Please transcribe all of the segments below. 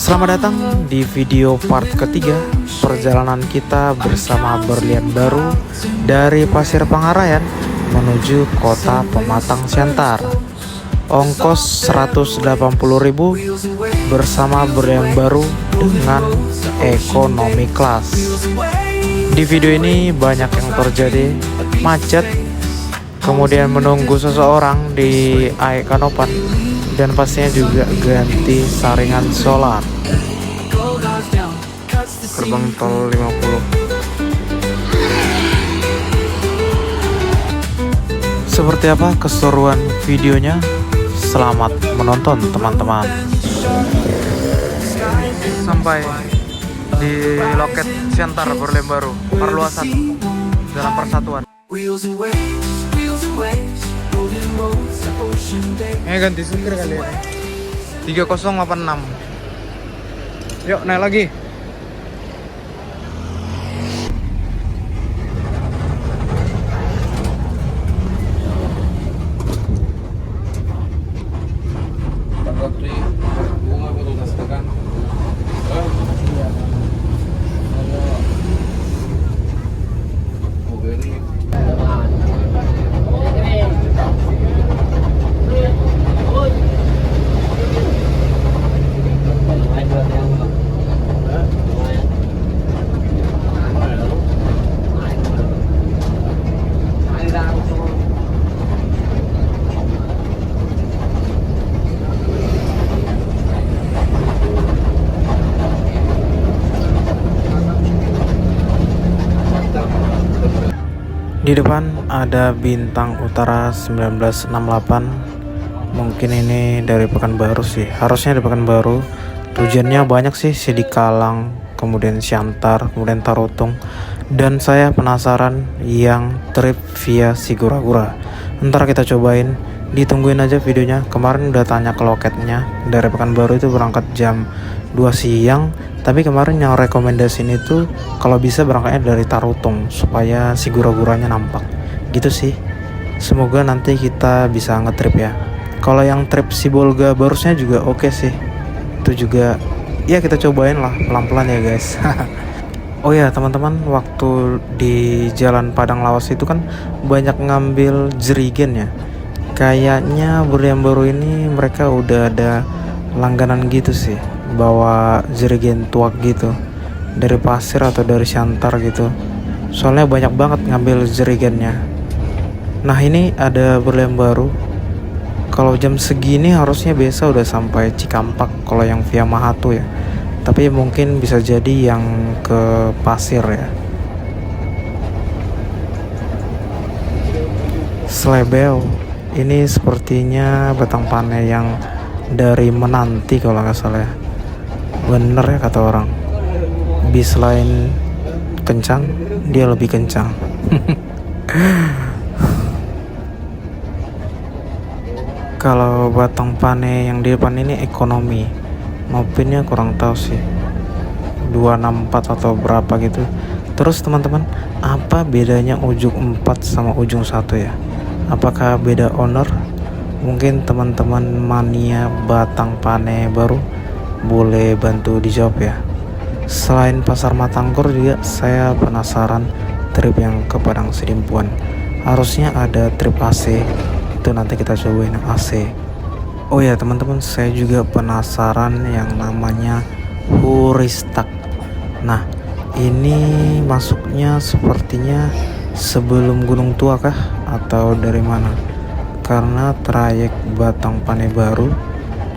Selamat datang di video part ketiga perjalanan kita bersama berlian baru dari Pasir Pangarayan menuju kota Pematang Siantar. Ongkos 180.000 bersama berlian baru dengan ekonomi kelas. Di video ini banyak yang terjadi, macet, kemudian menunggu seseorang di AEK Kanopan, dan pastinya juga ganti saringan solar. Gerbang tol 50. Seperti apa keseruan videonya? Selamat menonton teman-teman. Sampai di loket Siantar Berlian Baru, perluasan Jalan Persatuan. Ganti supir kali ya. 3086. Yuk naik lagi. Di depan ada Bintang Utara 1968. Mungkin ini dari Pekanbaru sih. Harusnya dari Pekanbaru. Tujuannya banyak sih, Sidikalang, kemudian Siantar, kemudian Tarutung. Dan saya penasaran yang trip via Sigura-gura. Ntar kita cobain. Ditungguin aja videonya. Kemarin udah tanya ke loketnya. Dari Pekanbaru itu berangkat jam 2 siang. Tapi kemarin yang rekomendasiin itu kalau bisa berangkatnya dari Tarutung supaya si gura-guranya nampak. Gitu sih. Semoga nanti kita bisa ngetrip ya. Kalau yang trip Sibolga barusnya juga oke sih. Itu juga ya kita cobain lah pelan-pelan ya guys. Oh ya teman-teman, waktu di Jalan Padang Lawas itu kan banyak ngambil jerigen ya. Kayaknya Berlian Baru ini mereka udah ada langganan gitu sih, bawa jerigen tuak gitu dari Pasir atau dari Siantar gitu. Soalnya banyak banget ngambil jerigennya. Nah ini ada Berlian Baru. Kalau jam segini harusnya biasa udah sampai Cikampak kalau yang via Mahatu ya. Tapi mungkin bisa jadi yang ke Pasir ya. Slebel. Ini sepertinya batang pane yang dari Menanti kalau nggak salah ya. Bener ya kata orang, bis lain kencang, dia lebih kencang. Kalau batang pane yang di depan ini ekonomi, mobilnya kurang tahu sih, 264 atau berapa gitu. Terus teman-teman, apa bedanya ujung 4 sama ujung 1 ya? Apakah beda owner? Mungkin teman-teman mania batang pane baru boleh bantu dijawab ya. Selain Pasar Matanggor juga saya penasaran trip yang ke Padang Sidimpuan. Harusnya ada trip AC. Itu nanti kita cobain yang AC. Oh ya teman-teman, saya juga penasaran yang namanya Huristak. Nah ini masuknya sepertinya sebelum Gunung Tua kah atau dari mana? Karena trayek Batang Pane Baru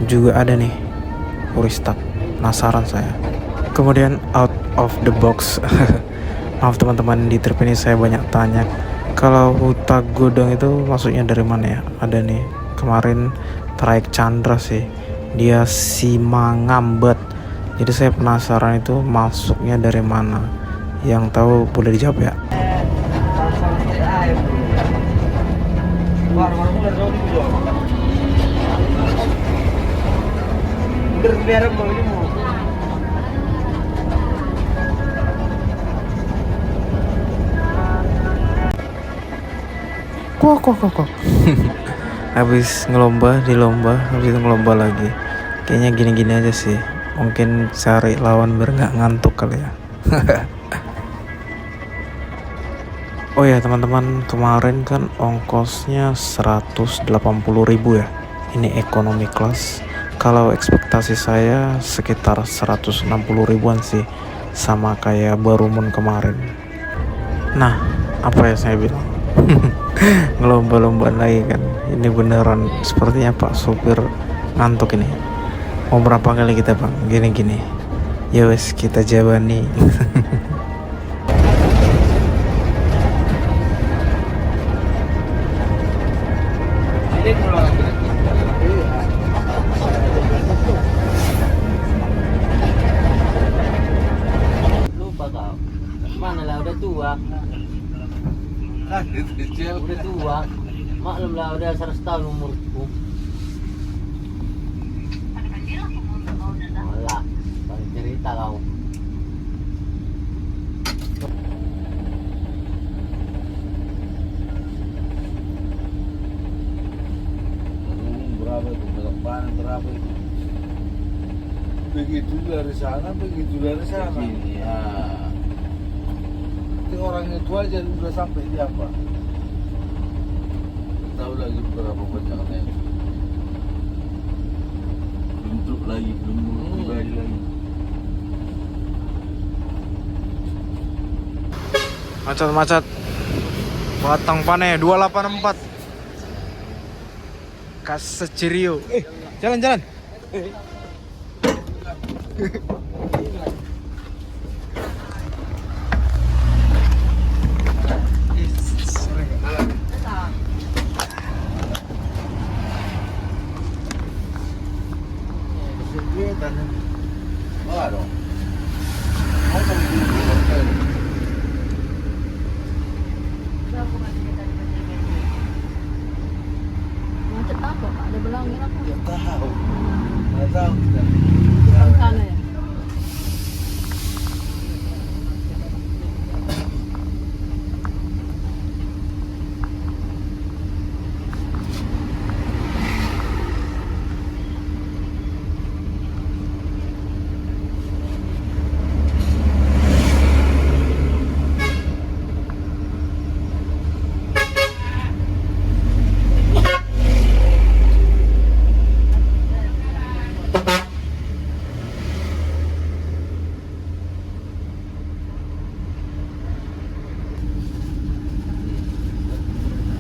juga ada nih Huristak. Penasaran saya. Kemudian out of the box. Maaf teman-teman, di trip ini saya banyak tanya. Kalau Huta Godang itu maksudnya dari mana ya? Ada nih kemarin trayek Chandra sih, dia Simangambat. Jadi saya penasaran itu masuknya dari mana. Yang tahu boleh dijawab ya. Kok. Habis ngelomba di lomba, habis itu ngelomba lagi. Kayaknya gini-gini aja sih. Mungkin cari lawan biar nggak ngantuk kali ya. Oh ya teman-teman, kemarin kan ongkosnya 180.000 ya. Ini ekonomi kelas. Kalau ekspektasi saya sekitar 160 ribuan sih, sama kayak Barumun kemarin. Nah, apa ya saya bilang? Ngelomba-lombaan lagi kan. Ini beneran sepertinya Pak sopir ngantuk ini. Mau berapa kali kita bang? Gini-gini. Ya wes kita jawani. Lupa kau. Mana lah udah tua. Udah tua. Maklum lah udah 100 tahun umurku. Malah, balik cerita kau. Berapa itu? Berapa? Berapa itu? Begitu dari sana, begitu dari sana. Ya. Itu orang itu aja udah sampai di apa? Tahu lagi berapa banyaknya? Bentuk lagi, belum pribadi lagi. Macet-macet. Batang Pane 284. Kasecerio. Jalan-jalan. Oh, dong. Macet apa Pak? Ada belangnya apa? Nggak tahu. Nggak tahu kita. Belakang sana ya?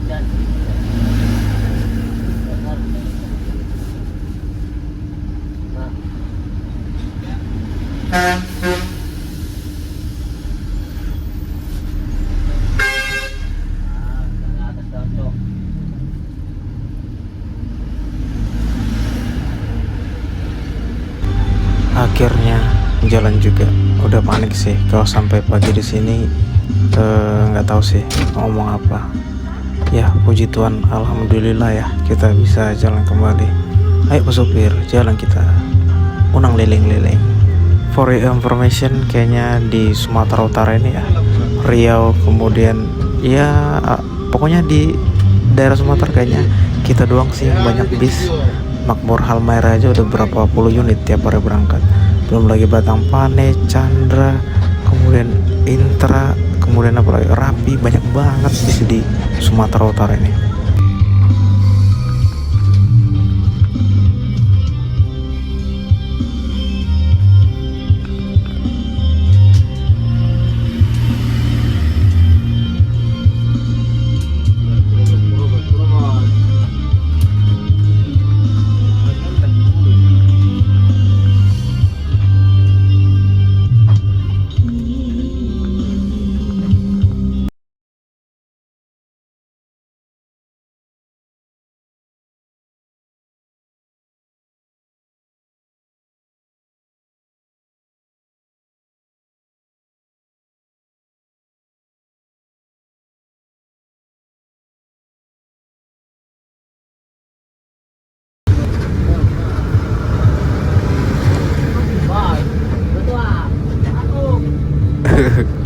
Dan Akhirnya jalan juga. Udah panik sih kalau sampai pagi di sini. Nggak tahu sih ngomong apa. Ya puji Tuhan, alhamdulillah ya kita bisa jalan kembali. Ayo Pak Supir, jalan kita. Unang liling-liling. For your information, kayaknya di Sumatera Utara ini ya, Riau, kemudian ya pokoknya di daerah Sumatera kayaknya kita doang sih yang banyak bis. Makmur Halmahera aja udah berapa puluh unit tiap hari berangkat. Belum lagi Batang Pane, Chandra, kemudian Intra, kemudian apa lagi, Rapi, banyak banget di Sumatera Utara ini.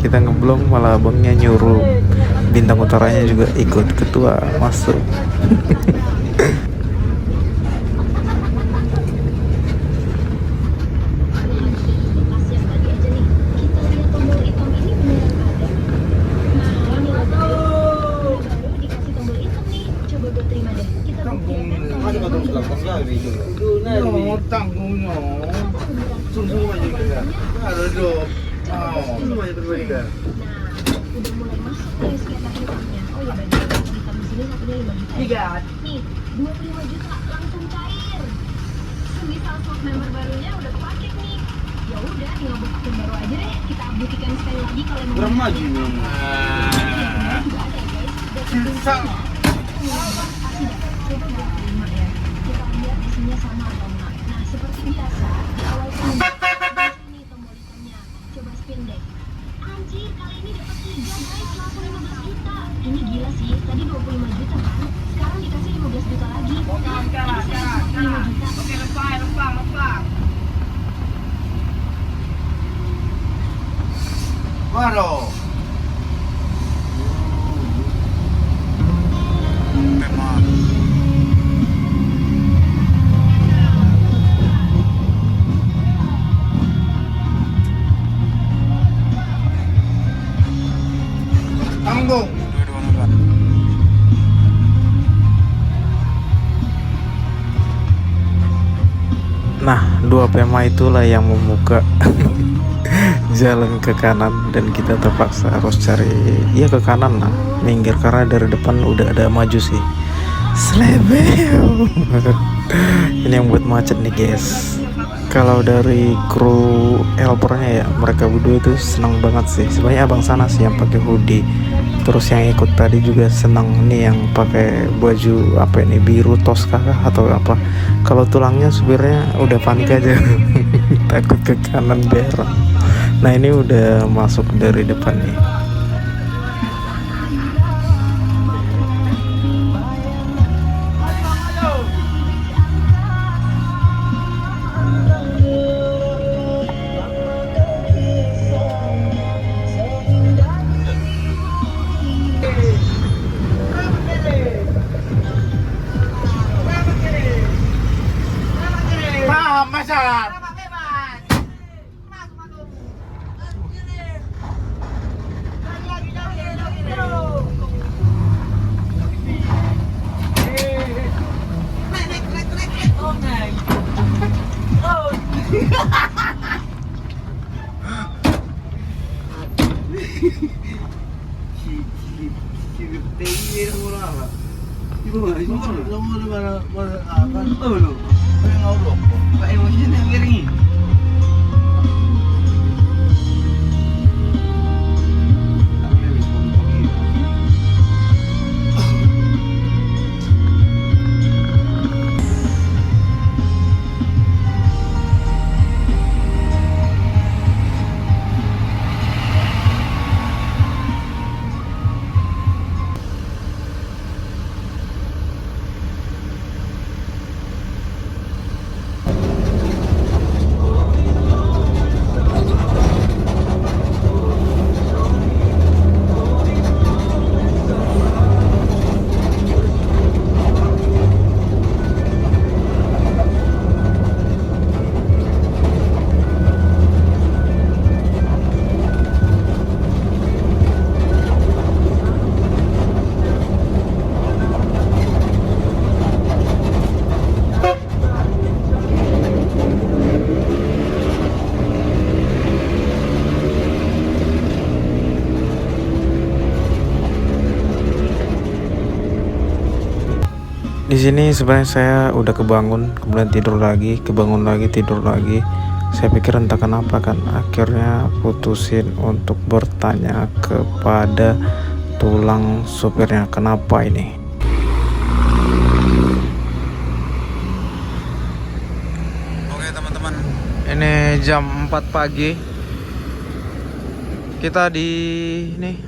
Kita ngeblong malah abangnya nyuruh Bintang Utaranya juga ikut ketua masuk. udah mulai masuk nih skater hitamnya. Oh ya bagi hitam di sini satunya 5 juta. Nih 25 juta langsung cair. Semisal slot member barunya udah kepake nih. Ya udah tinggal booking baru aja deh. Kita buktikan sekali lagi kalau emang Kurang maju nih. juga ada ya guys. Dan Susah. pasti dapat. Coba 25 ya. Kita lihat isinya sama atau enggak. Nah seperti biasa di awal ini tombol hitamnya. Coba spin deh. Anjir, kali ini dapat 3 guys, langsung 15 juta. Ini gila sih, tadi 25 juta kan? Sekarang dikasih 15 juta lagi. Tadi 5 juta. Oke, lepas. Waduh. Tanggung. Nah, 2 PMA itulah yang membuka jalan ke kanan dan kita terpaksa harus cari ya ke kanan lah, minggir karena dari depan udah ada maju sih. Slebeo. Ini yang buat macet nih guys. Kalau dari kru helpernya ya mereka berdua itu senang banget sih. Sebenarnya abang sana sih yang pakai hoodie. Terus yang ikut tadi juga senang nih yang pakai baju apa ini biru Tosca kah atau apa. Kalau tulangnya supirnya udah panik aja. Takut ke kanan berang. Nah ini udah masuk dari depan nih. Di sini sebenarnya saya udah kebangun, kemudian tidur lagi, kebangun lagi, tidur lagi. Saya pikir entah kenapa kan, akhirnya putusin untuk bertanya kepada tulang supirnya kenapa ini. Oke teman-teman, ini jam 4 pagi. Kita di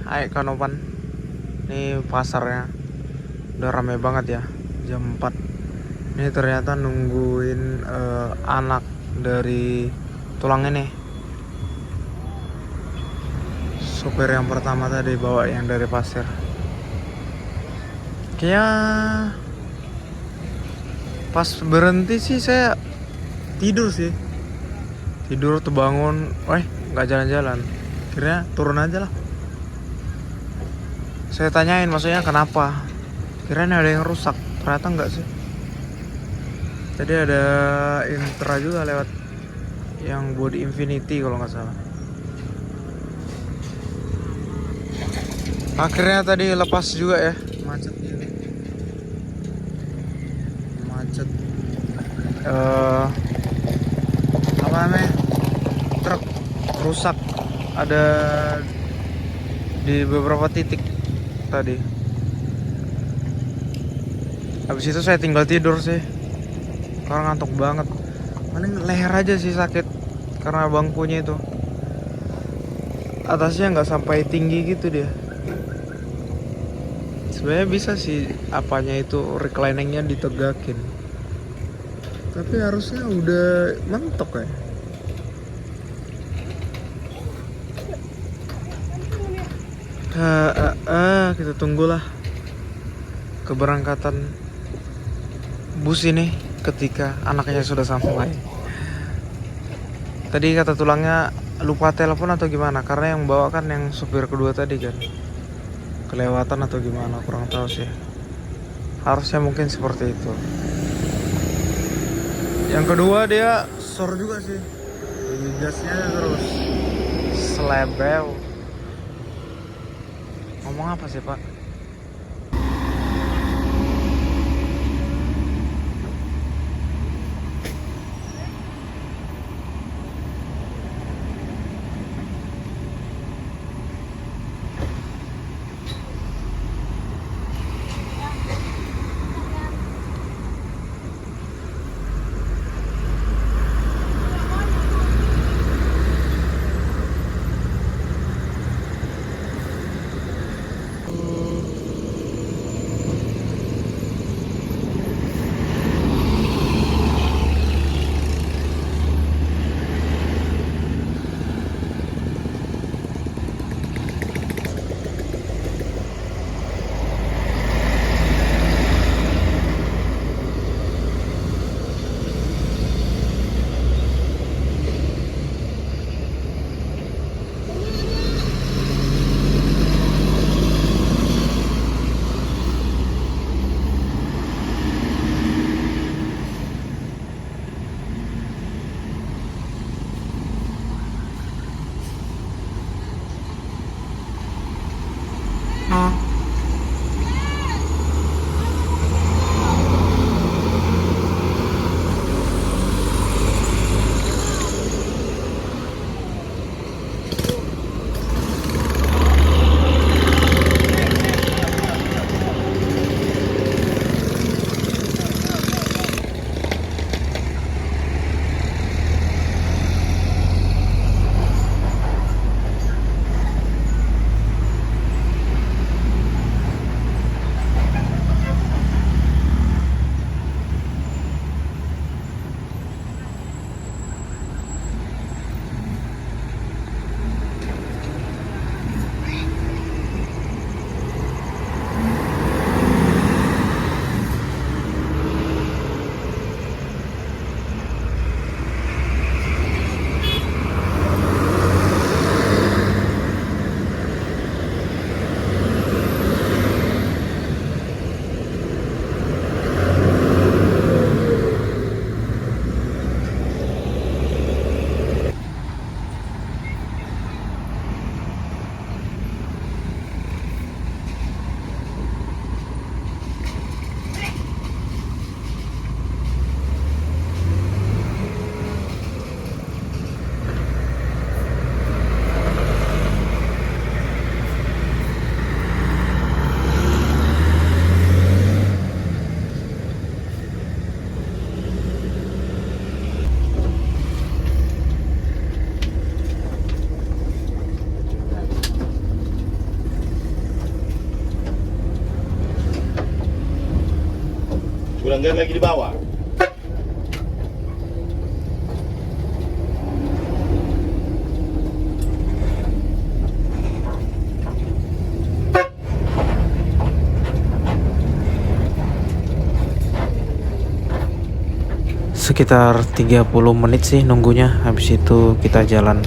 Aik Kanopan. Ini pasarnya udah rame banget ya. Jam 4 ini ternyata nungguin anak dari tulang ini. Supir yang pertama tadi bawa yang dari pasir. Kayaknya pas berhenti sih saya tidur sih. Tidur terbangun, nggak jalan-jalan. Akhirnya turun aja lah. Saya tanyain maksudnya kenapa. Kirain ada yang rusak. Ternyata enggak sih. Tadi ada Intra juga lewat yang body Infinity kalau nggak salah. Akhirnya tadi lepas juga ya, macet ini. Macet. Apa namanya? Truk rusak ada di beberapa titik tadi. Habis itu saya tinggal tidur sih, karena ngantuk banget. Paling leher aja sih sakit karena bangkunya itu, atasnya nggak sampai tinggi gitu dia. Sebenarnya bisa sih apanya itu recliningnya ditegakin, tapi harusnya udah mentok ya. Kita tunggulah keberangkatan bus ini ketika anaknya sudah sampai. Tadi kata tulangnya lupa telepon atau gimana, karena yang bawa kan yang supir kedua tadi kan, kelewatan atau gimana, kurang tahu sih. Harusnya mungkin seperti itu. Yang kedua dia sor juga sih, jadi gasnya terus selebel. Ngomong apa sih pak? Kurang lagi di bawah. Sekitar 30 menit sih nunggunya. Habis itu kita jalan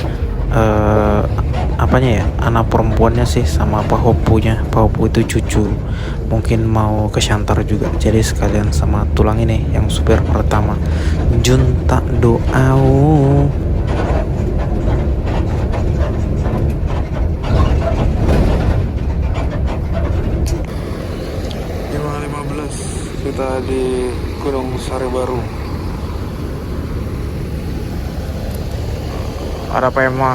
apanya ya, anak perempuannya sih sama Pak Hopunya. Pak Hopu itu cucu, mungkin mau ke Shantar juga, jadi sekalian sama tulang ini yang supir pertama Junta Doau. Kita di Gunung Sari Baru. Ada Pema.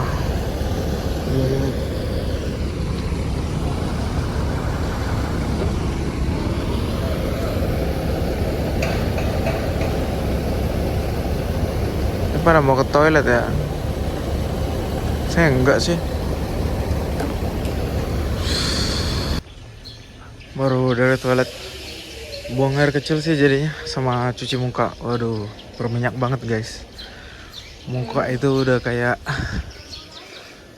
Ini pada mau ke toilet ya? Saya enggak sih. Baru dari toilet. Buang air kecil sih jadinya sama cuci muka. Waduh, berminyak banget guys. Muka itu udah kayak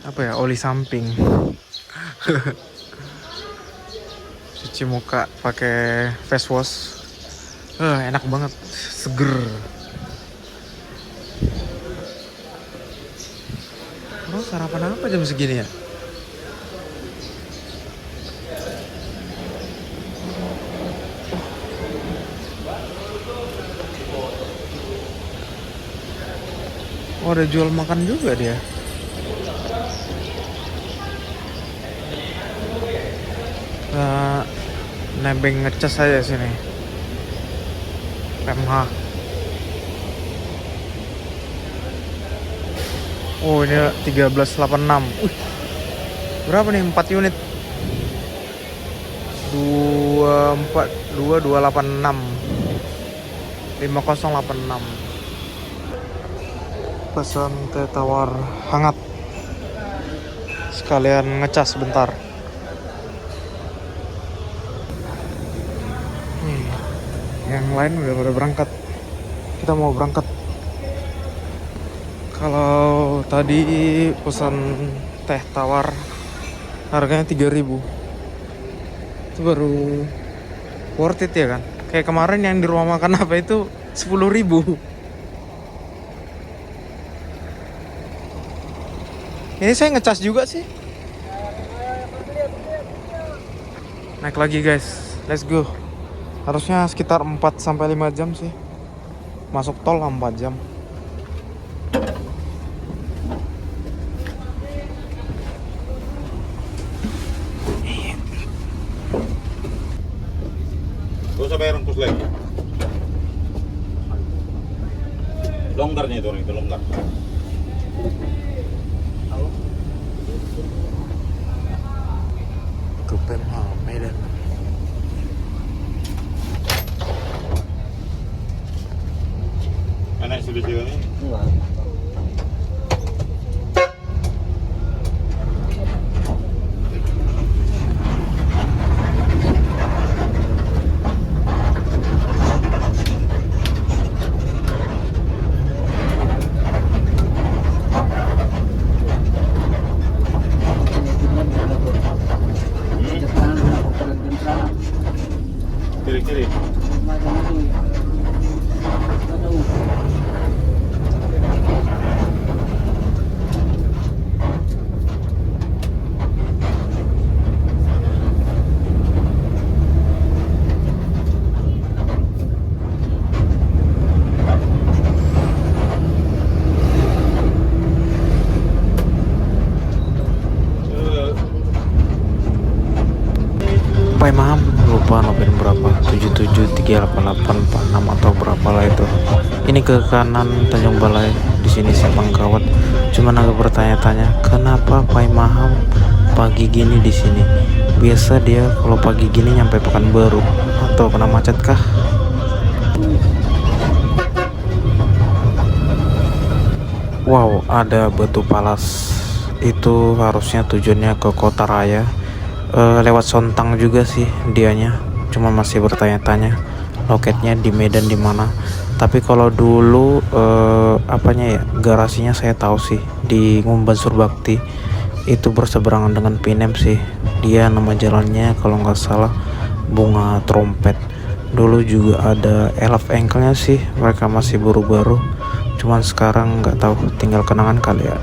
apa ya, oli samping. Cuci muka pakai face wash. Enak banget, seger. Terus sarapan apa jam segini ya? Oh, ada jual makan juga dia. Nebeng ngecas aja sini. PMH. Oh, ini 1386. Berapa nih? 4 unit. 2286. 5086. Pesan teh tawar hangat. Sekalian ngecas bentar. Yang lain udah pada berangkat. Kita mau berangkat. Kalau tadi pesan teh tawar harganya 3.000. Itu baru worth it ya kan? Kayak kemarin yang di rumah makan apa itu 10.000. Ini saya ngecas juga sih. Naik lagi guys. Let's go. Harusnya sekitar 4-5 jam sih. Masuk tol 4 jam. Gak usah bayar ongkos lagi. Longgarnya itu orang itu longgar. Ke PMH Medan. Anak sudah jalan ini. Enggak. Kiri-kiri. Maham lupa nopin berapa, 77 388 46 atau berapa lah itu. Ini ke kanan Tanjung Balai, di sini Simpang Kawat. Cuman agak bertanya-tanya kenapa Pai Maham pagi gini di sini. Biasa dia kalau pagi gini nyampe Pekanbaru, atau kena macet kah? Wow, ada Batu Palas. Itu harusnya tujuannya ke Kota Raya. Lewat Sontang juga sih dianya, cuma masih bertanya-tanya loketnya di Medan di mana. Tapi kalau dulu apanya ya, garasinya saya tahu sih di Ngumban Surbakti, itu berseberangan dengan Pinem sih. Dia nama jalannya kalau nggak salah Bunga Trompet. Dulu juga ada Elf Engkelnya sih, mereka masih baru-baru, cuman sekarang nggak tahu, tinggal kenangan kali ya.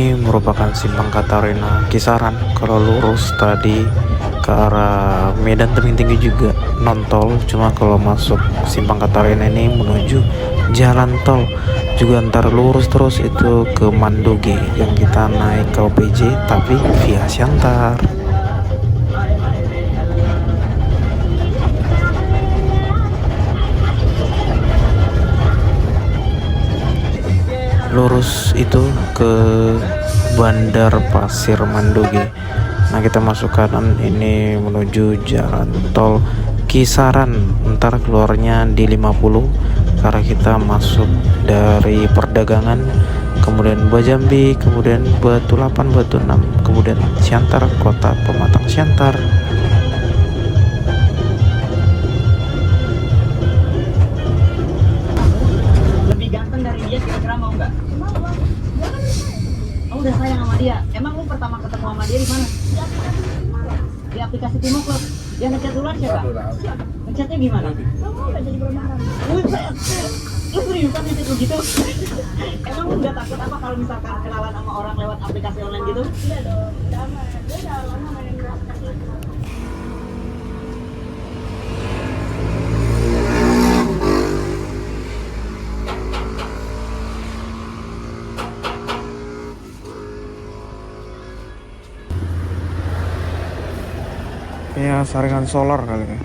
ini merupakan simpang Katarina Kisaran. Kalau lurus tadi ke arah Medan Tebing Tinggi juga non tol, cuma kalau masuk simpang Katarina ini menuju jalan tol juga ntar lurus terus itu ke Mandoge yang kita naik ke OPJ tapi via Siantar. Lurus itu ke Bandar Pasir Mandoge. Nah kita masuk kanan ini menuju jalan tol Kisaran, ntar keluarnya di 50 karena kita masuk dari perdagangan, kemudian Bajambi, kemudian Batu 8, Batu 6, kemudian Siantar, kota Pematang Siantar. Lebih ganteng dari dia kira-kira mau nggak? Oh, udah sayang sama dia. Emang lu pertama ketemu sama dia di mana? Di aplikasi Timo Club. Yang ngechat duluan siapa? Ngechatnya gimana? Lu seriusan ngechat lu gitu? Emang lu nggak takut apa kalau misalkan kenalan sama orang lewat aplikasi online gitu? Tidak dong, udah aman. Dia udah lama main aplikasi itu. Ya saringan solar kali ya.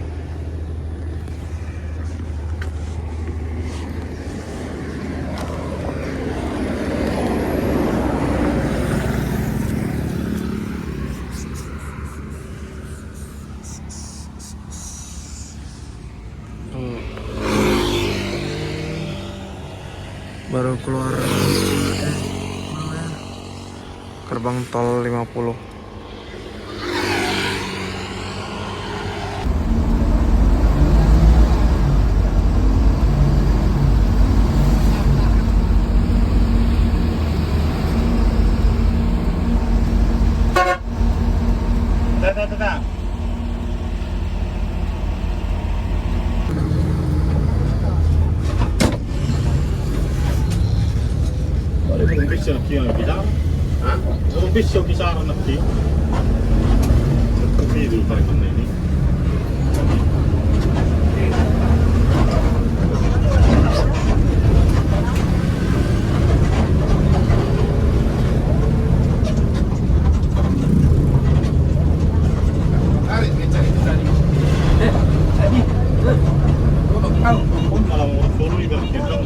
Baru keluar gerbang tol 50. Tetap. Un bis anch'io in Pisano? Un bis o Pisano anch'io? Così devo fare con me. Malah solo lì perché non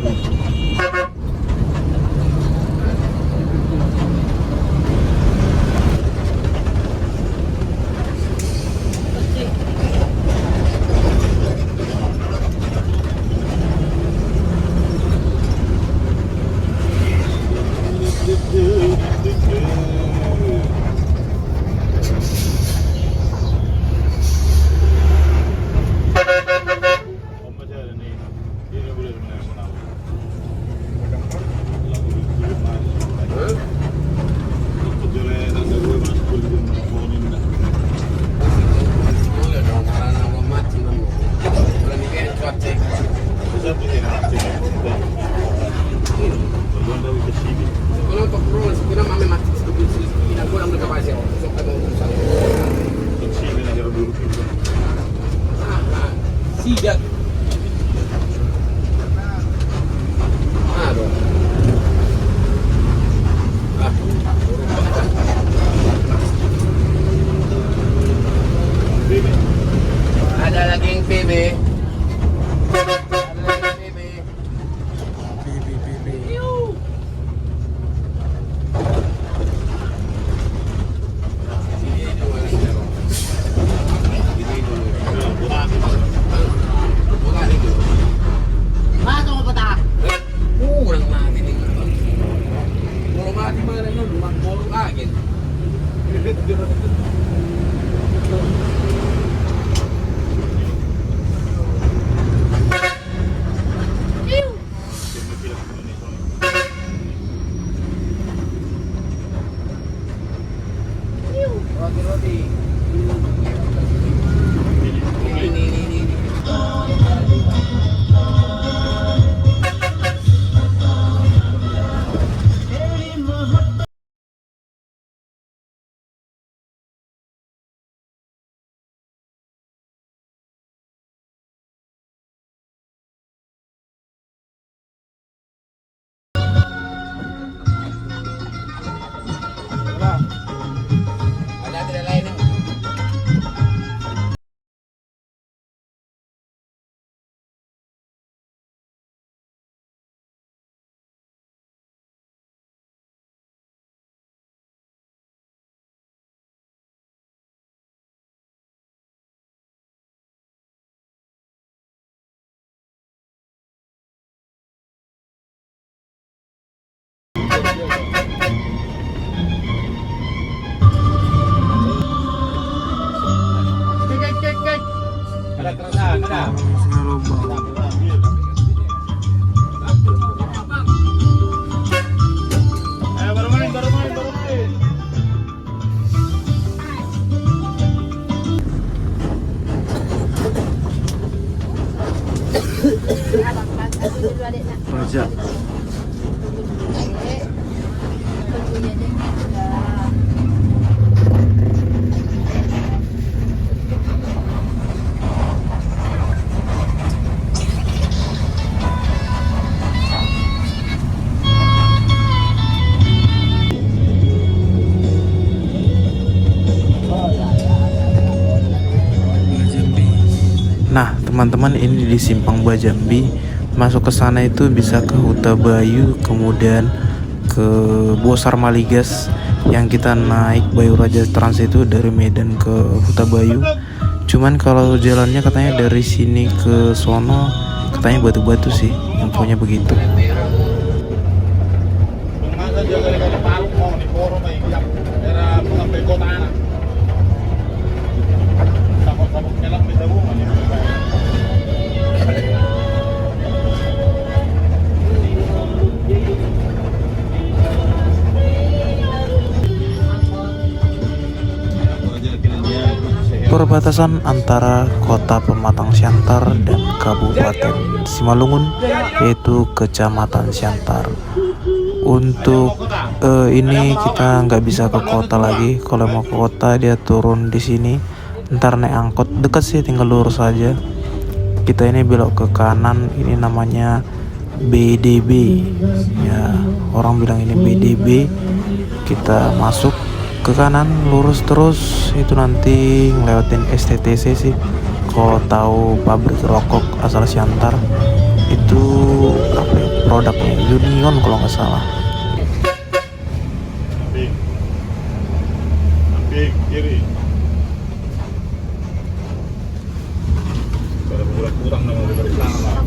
Sigat. Aduh. Ada lagi yang PB. Ada keresahan, ada. Ayo baru main. Baja. Nah, teman-teman, ini di Simpang Bajambi. Masuk ke sana itu bisa ke Huta Bayu, kemudian ke Bosar Maligas. Yang kita naik Bayu Raja Trans itu dari Medan ke Huta Bayu. Cuman kalau jalannya katanya dari sini ke sono katanya batu-batu sih, infonya begitu. Masa jaga dari Palu mau di Poro mai era pengambil kota anak. Takut kelak di Dawu. Perbatasan antara Kota Pematang Siantar dan Kabupaten Simalungun, yaitu Kecamatan Siantar. Untuk ini kita nggak bisa ke kota lagi. Kalau mau ke kota dia turun di sini, ntar naik angkot, dekat sih, tinggal lurus saja. Kita ini belok ke kanan, ini namanya BDB ya, orang bilang ini BDB. Kita masuk ke kanan, lurus terus, itu nanti ngelewatin STTC sih. Kalau tahu pabrik rokok asal Siantar itu apa ya, produknya Union kalau nggak salah. Ambil kiri. Kalau kurang nama dari sana.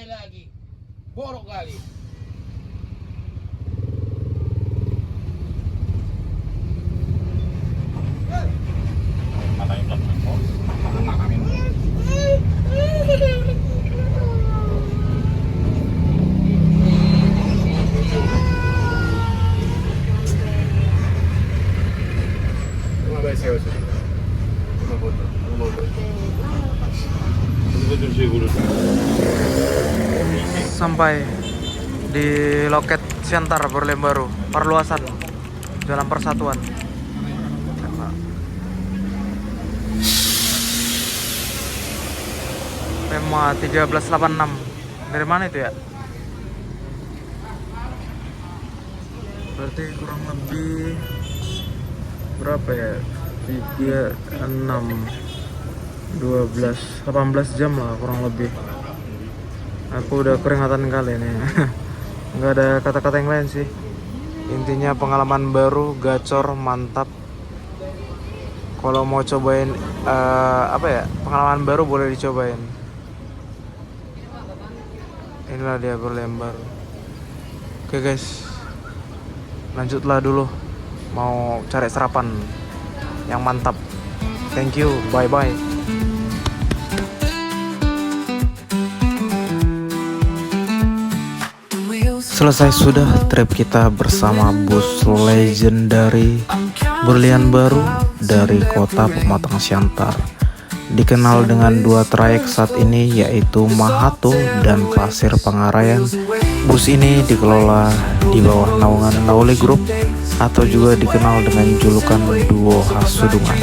Lagi borok kali. Sampai di loket Siantar Berlembaru, perluasan Jalan Persatuan. Pema 1386. Dari mana itu ya? Berarti kurang lebih berapa ya? 3, 6, 12, 18 jam lah kurang lebih. Aku udah keringatan kali nih. Nggak ada kata-kata yang lain sih. Intinya pengalaman baru, gacor, mantap. Kalau mau cobain apa ya, pengalaman baru boleh dicobain. Inilah dia Berlembaru. Oke guys, lanjutlah dulu. Mau cari sarapan yang mantap. Thank you, bye bye. Selesai sudah trip kita bersama bus legendary Berlian Baru dari Kota Pematang Siantar. Dikenal dengan dua trayek saat ini, yaitu Mahato dan Pasir Pangarayan. Bus ini dikelola di bawah naungan Laole Group atau juga dikenal dengan julukan Duo Hasudungan.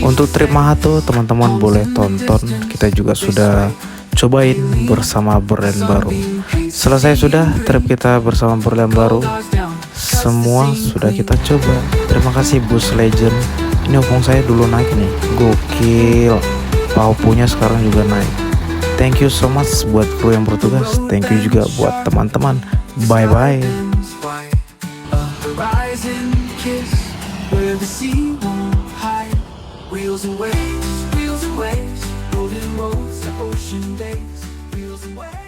Untuk trip Mahato teman-teman boleh tonton, kita juga sudah cobain bersama Berlian Baru. Selesai sudah trip kita bersama Berlian baru. Semua sudah kita coba. Terima kasih Bus Legend. Ini opung saya dulu naik nih, gokil. Paupunya sekarang juga naik. Thank you so much buat kru yang bertugas. Thank you juga buat teman-teman. Bye bye. Wheels and waves, golden roads to ocean days. Wheels and waves.